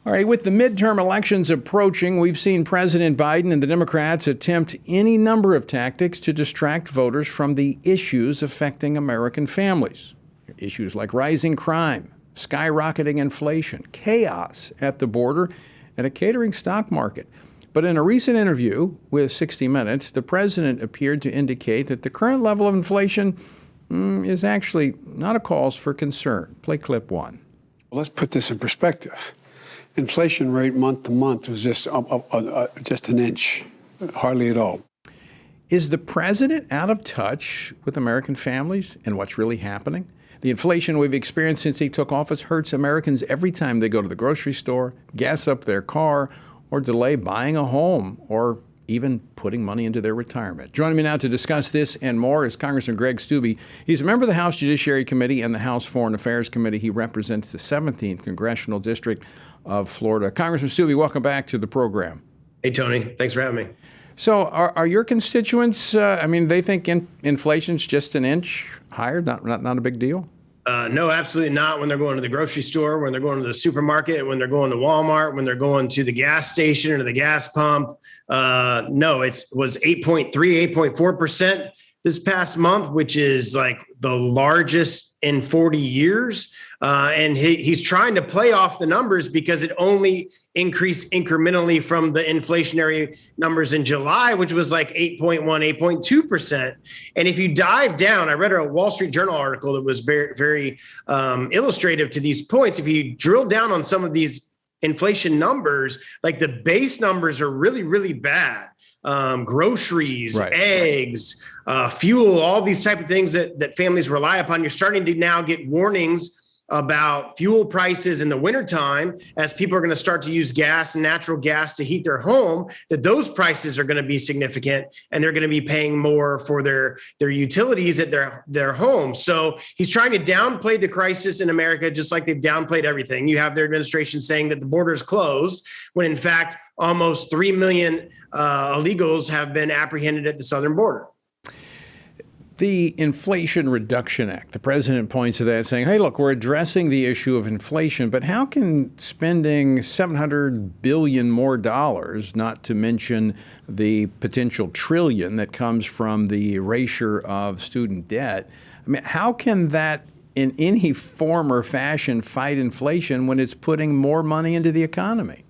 All right, with the midterm elections approaching, we've seen President Biden and the Democrats attempt any number of tactics to distract voters from the issues affecting American families. Issues like rising crime, skyrocketing inflation, chaos at the border, and a catering stock market. But in a recent interview with 60 Minutes, the president appeared to indicate that the current level of inflation is actually not a cause for concern. Play clip one. Well, let's put this in perspective. Inflation rate month to month was just an inch, hardly at all. Is the president out of touch with American families and what's really happening? The inflation we've experienced since he took office hurts Americans every time they go to the grocery store, gas up their car, or delay buying a home, or even putting money into their retirement. Joining me now to discuss this and more is Congressman Greg Steube. He's a member of the House Judiciary Committee and the House Foreign Affairs Committee. He represents the 17th Congressional District of Florida. Congressman Steube, welcome back to the program. Hey, Tony. Thanks for having me. So are your constituents, they think inflation's just an inch higher, not a big deal? No, absolutely not. When they're going to the grocery store, when they're going to the supermarket, when they're going to Walmart, when they're going to the gas station or the gas pump. No, it was 8.4% this past month, which is like the largest in 40 years. And he's trying to play off the numbers because it only increased incrementally from the inflationary numbers in July, which was like 8.1, 8.2%. And if you dive down, I read a Wall Street Journal article that was very, very illustrative to these points. If you drill down on some of these inflation numbers, like the base numbers are really, really bad. Groceries, right, eggs, fuel, all these type of things that families rely upon. You're starting to now get warnings about fuel prices in the wintertime as people are going to start to use gas and natural gas to heat their home, that those prices are going to be significant and they're going to be paying more for their utilities at their home. So he's trying to downplay the crisis in America, just like they've downplayed everything. You have their administration saying that the border is closed, when in fact, almost 3 million illegals have been apprehended at the southern border. The Inflation Reduction Act, the president points to that saying, hey, look, we're addressing the issue of inflation, but how can spending $700 billion more dollars, not to mention the potential trillion that comes from the erasure of student debt, how can that in any form or fashion fight inflation when it's putting more money into the economy?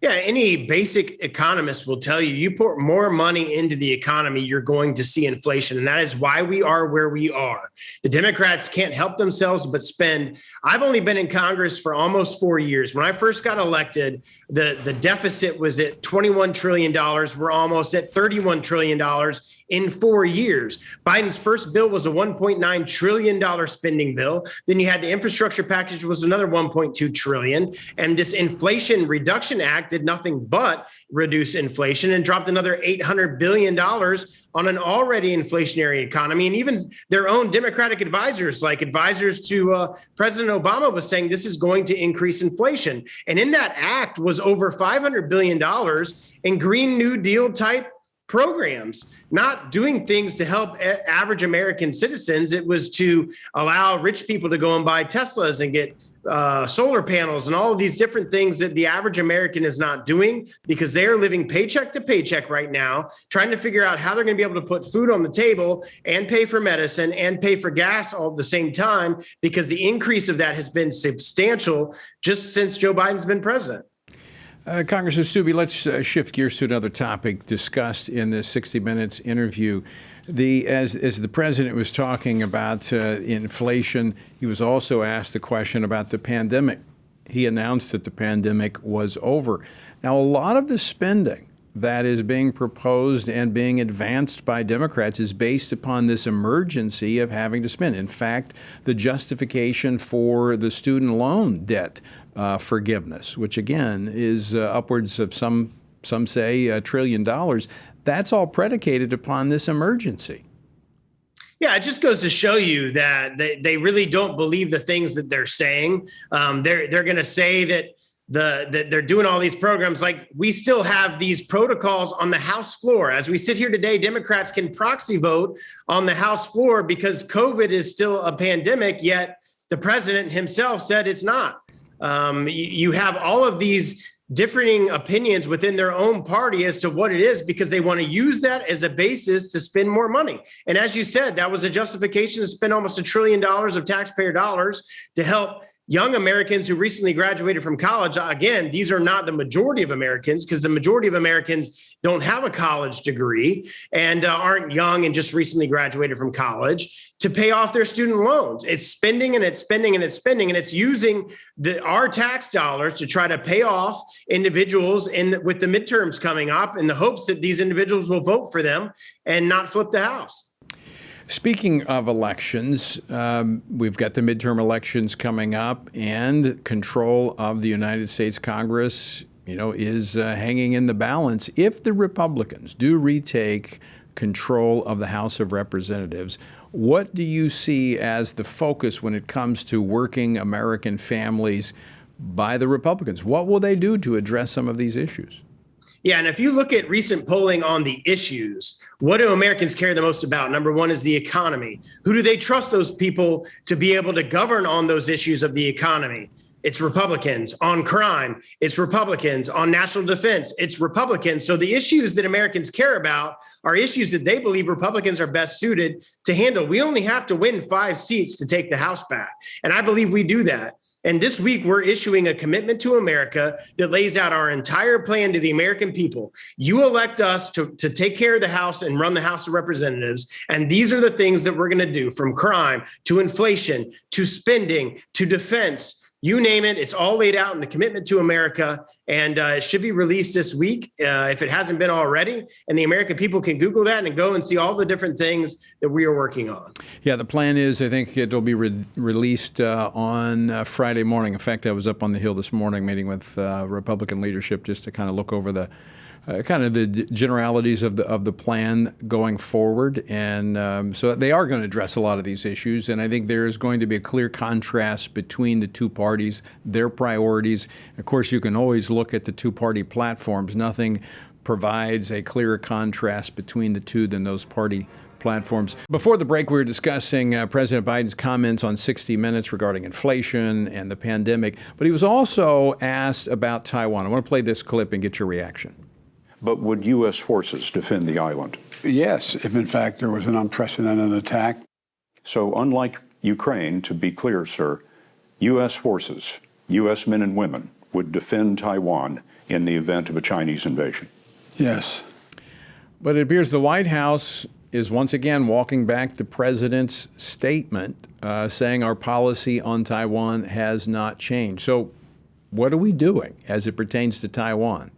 Yeah, any basic economist will tell you put more money into the economy, you're going to see inflation. And that is why we are where we are. The Democrats can't help themselves but spend. I've only been in Congress for almost 4 years. When I first got elected, the deficit was at $21 trillion. We're almost at $31 trillion in 4 years. Biden's first bill was a $1.9 trillion spending bill. Then you had the infrastructure package was another $1.2 trillion. And this Inflation Reduction Act did nothing but reduce inflation and dropped another $800 billion on an already inflationary economy. And even their own Democratic advisors, like advisors to President Obama, was saying this is going to increase inflation. And in that act was over $500 billion in Green New Deal type programs, not doing things to help average American citizens. It was to allow rich people to go and buy Teslas and get solar panels and all of these different things that the average American is not doing, because they are living paycheck to paycheck right now, trying to figure out how they're going to be able to put food on the table and pay for medicine and pay for gas all at the same time, because the increase of that has been substantial just since Joe Biden's been president. Congressman Steube, let's shift gears to another topic discussed in this 60 Minutes interview. As the president was talking about inflation, he was also asked a question about the pandemic. He announced that the pandemic was over. Now, a lot of the spending that is being proposed and being advanced by Democrats is based upon this emergency of having to spend. In fact, the justification for the student loan debt forgiveness, which again is upwards of some say $1 trillion, that's all predicated upon this emergency. Yeah, it just goes to show you that they really don't believe the things that they're saying. They're going to say that they're doing all these programs. Like, we still have these protocols on the House floor. As we sit here today, Democrats can proxy vote on the House floor because COVID is still a pandemic, yet the president himself said it's not. You have all of these differing opinions within their own party as to what it is, because they want to use that as a basis to spend more money. And as you said, that was a justification to spend almost $1 trillion of taxpayer dollars to help young Americans who recently graduated from college. Again, these are not the majority of Americans, because the majority of Americans don't have a college degree and aren't young and just recently graduated from college, to pay off their student loans. It's spending and it's spending and it's spending, and it's using our tax dollars to try to pay off individuals with the midterms coming up in the hopes that these individuals will vote for them and not flip the House. Speaking of elections, we've got the midterm elections coming up, and control of the United States Congress, is hanging in the balance. If the Republicans do retake control of the House of Representatives, what do you see as the focus when it comes to working American families by the Republicans? What will they do to address some of these issues? Yeah, and if you look at recent polling on the issues, what do Americans care the most about? Number one is the economy. Who do they trust those people to be able to govern on those issues of the economy? It's Republicans. On crime, it's Republicans. On national defense, it's Republicans. So the issues that Americans care about are issues that they believe Republicans are best suited to handle. We only have to win 5 seats to take the House back, and I believe we do that. And this week, we're issuing a commitment to America that lays out our entire plan to the American people. You elect us to take care of the House and run the House of Representatives. And these are the things that we're going to do, from crime to inflation to spending to defense. You name it, it's all laid out in the commitment to America, and it should be released this week if it hasn't been already. And the American people can Google that and go and see all the different things that we are working on. Yeah, the plan is, I think it'll be released on Friday morning. In fact, I was up on the Hill this morning meeting with Republican leadership just to kind of look over the generalities of the plan going forward. And so they are going to address a lot of these issues. And I think there is going to be a clear contrast between the two parties, their priorities. Of course, you can always look at the two-party platforms. Nothing provides a clearer contrast between the two than those party platforms. Before the break, we were discussing President Biden's comments on 60 Minutes regarding inflation and the pandemic. But he was also asked about Taiwan. I want to play this clip and get your reaction. But would U.S. forces defend the island? Yes, if in fact there was an unprecedented attack. So unlike Ukraine, to be clear, sir, U.S. forces, U.S. men and women, would defend Taiwan in the event of a Chinese invasion? Yes. But it appears the White House is once again walking back the president's statement, saying our policy on Taiwan has not changed. So what are we doing as it pertains to Taiwan?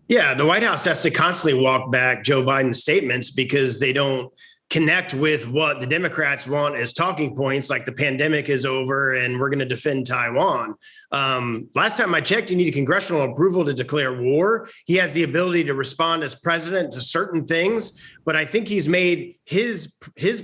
Yeah, the White House has to constantly walk back Joe Biden's statements because they don't connect with what the Democrats want as talking points, like the pandemic is over and we're going to defend Taiwan. Last time I checked, you need congressional approval to declare war. He has the ability to respond as president to certain things, but I think he's made his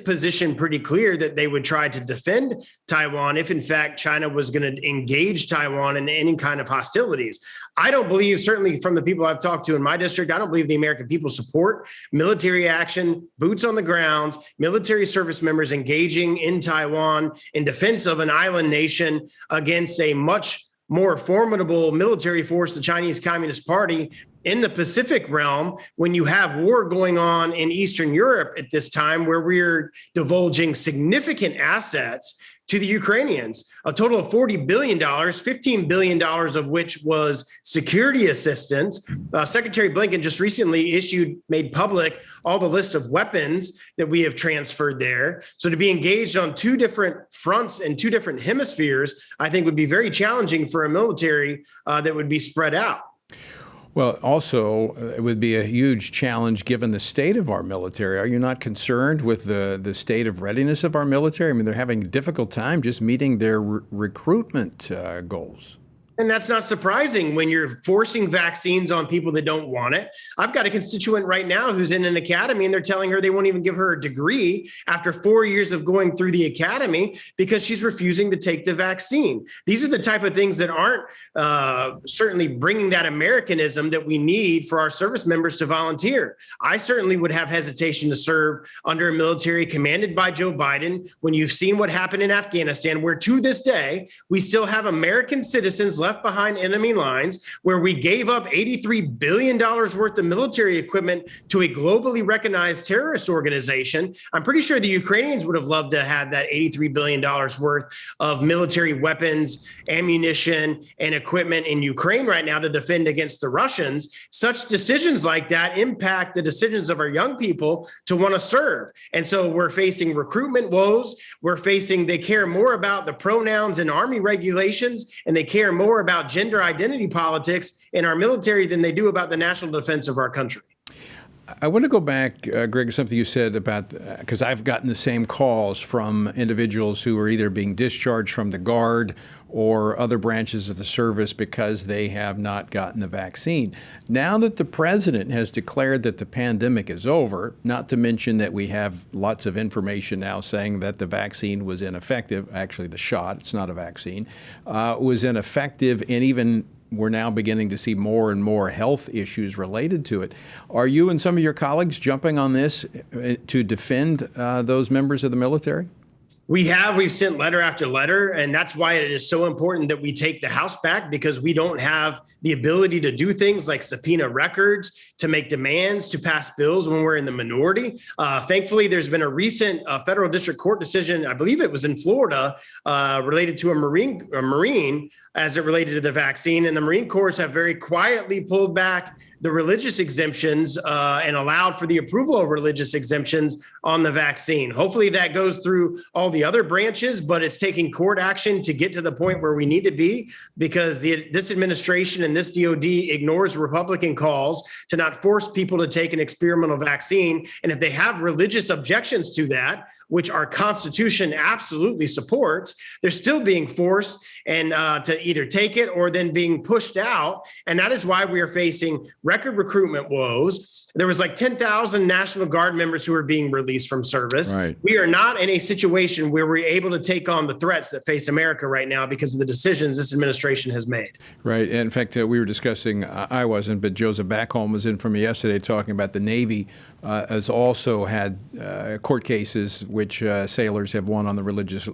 position pretty clear that they would try to defend Taiwan if, in fact, China was going to engage Taiwan in any kind of hostilities. I don't believe, certainly from the people I've talked to in my district, I don't believe the American people support military action, boots on the ground, military service members engaging in Taiwan in defense of an island nation against a much more formidable military force, the Chinese Communist Party, in the Pacific realm, when you have war going on in Eastern Europe at this time, where we're divulging significant assets to the Ukrainians, a total of $40 billion, $15 billion of which was security assistance. Secretary Blinken just recently made public all the list of weapons that we have transferred there. So to be engaged on 2 different fronts and 2 different hemispheres, I think would be very challenging for a military that would be spread out. Well, also, it would be a huge challenge given the state of our military. Are you not concerned with the state of readiness of our military? I mean, they're having a difficult time just meeting their recruitment goals. And that's not surprising when you're forcing vaccines on people that don't want it. I've got a constituent right now who's in an academy and they're telling her they won't even give her a degree after 4 years of going through the academy because she's refusing to take the vaccine. These are the type of things that aren't certainly bringing that Americanism that we need for our service members to volunteer. I certainly would have hesitation to serve under a military commanded by Joe Biden when you've seen what happened in Afghanistan, where to this day, we still have American citizens left behind enemy lines, where we gave up $83 billion worth of military equipment to a globally recognized terrorist organization. I'm pretty sure the Ukrainians would have loved to have that $83 billion worth of military weapons, ammunition, and equipment in Ukraine right now to defend against the Russians. Such decisions like that impact the decisions of our young people to want to serve. And so we're facing recruitment woes. We're facing, they care more about the pronouns and Army regulations, and they care more about gender identity politics in our military than they do about the national defense of our country. I want to go back, Greg, something you said about, because I've gotten the same calls from individuals who are either being discharged from the Guard or other branches of the service because they have not gotten the vaccine. Now that the president has declared that the pandemic is over, not to mention that we have lots of information now saying that the vaccine was ineffective, actually the shot, it's not a vaccine, was ineffective, and even we're now beginning to see more and more health issues related to it. Are you and some of your colleagues jumping on this to defend those members of the military? We've sent letter after letter, and that's why it is so important that we take the House back, because we don't have the ability to do things like subpoena records, to make demands, to pass bills when we're in the minority. Thankfully, there's been a recent federal district court decision, I believe it was in Florida, related to a Marine as it related to the vaccine. And the Marine courts have very quietly pulled back the religious exemptions and allowed for the approval of religious exemptions on the vaccine. Hopefully that goes through all the other branches, but it's taking court action to get to the point where we need to be, because this administration and this DOD ignores Republican calls to not force people to take an experimental vaccine. And if they have religious objections to that, which our Constitution absolutely supports, they're still being forced and to either take it or then being pushed out. And that is why we are facing record recruitment woes. There was like 10,000 National Guard members who are being released from service. Right. We are not in a situation where we're able to take on the threats that face America right now because of the decisions this administration has made. Right. And in fact, we were discussing, I wasn't, but Joseph Backholm was in from me yesterday talking about the Navy has also had court cases which sailors have won on the religious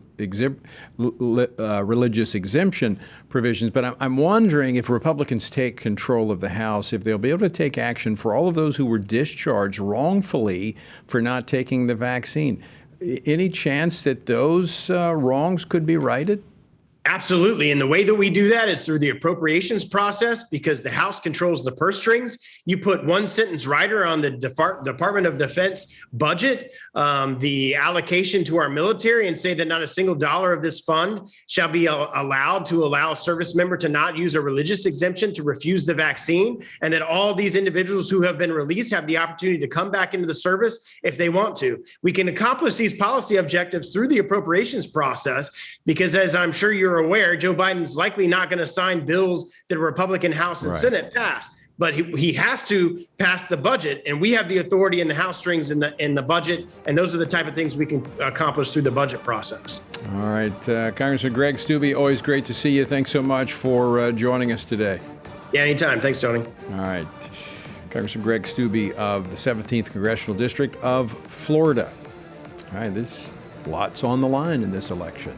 exemption provisions. But I'm wondering if Republicans take control of the House, if they'll be able to take action for all of those who were discharged wrongfully for not taking the vaccine. Any chance that those wrongs could be righted? Absolutely. And the way that we do that is through the appropriations process, because the House controls the purse strings. You put one sentence rider on the Department of Defense budget, the allocation to our military, and say that not a single dollar of this fund shall be allowed to allow a service member to not use a religious exemption to refuse the vaccine, and that all these individuals who have been released have the opportunity to come back into the service if they want to. We can accomplish these policy objectives through the appropriations process, because as I'm sure you're aware, Joe Biden's likely not going to sign bills that the Republican House and Senate pass. But he has to pass the budget, and we have the authority in the House strings in the budget, and those are the type of things we can accomplish through the budget process. All right, Congressman Greg Steube, always great to see you. Thanks so much for joining us today. Yeah, anytime. Thanks, Tony. All right, Congressman Greg Steube of the 17th Congressional District of Florida. All right, there's lots on the line in this election.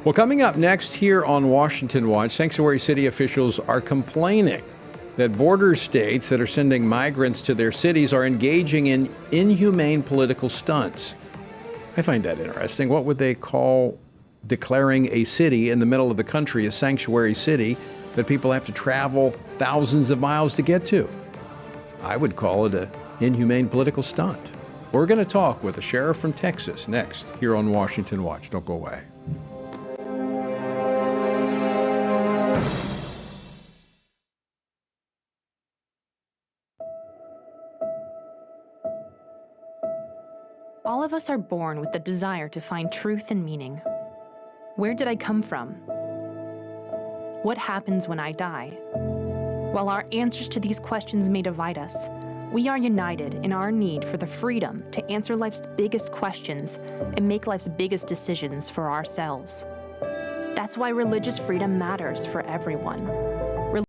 Well, coming up next here on Washington Watch, sanctuary city officials are complaining that border states that are sending migrants to their cities are engaging in inhumane political stunts. I find that interesting. What would they call declaring a city in the middle of the country a sanctuary city that people have to travel thousands of miles to get to? I would call it an inhumane political stunt. We're going to talk with a sheriff from Texas next here on Washington Watch. Don't go away. All of us are born with the desire to find truth and meaning. Where did I come from? what happens when I die? While our answers to these questions may divide us, we are united in our need for the freedom to answer life's biggest questions and make life's biggest decisions for ourselves. That's why religious freedom matters for everyone.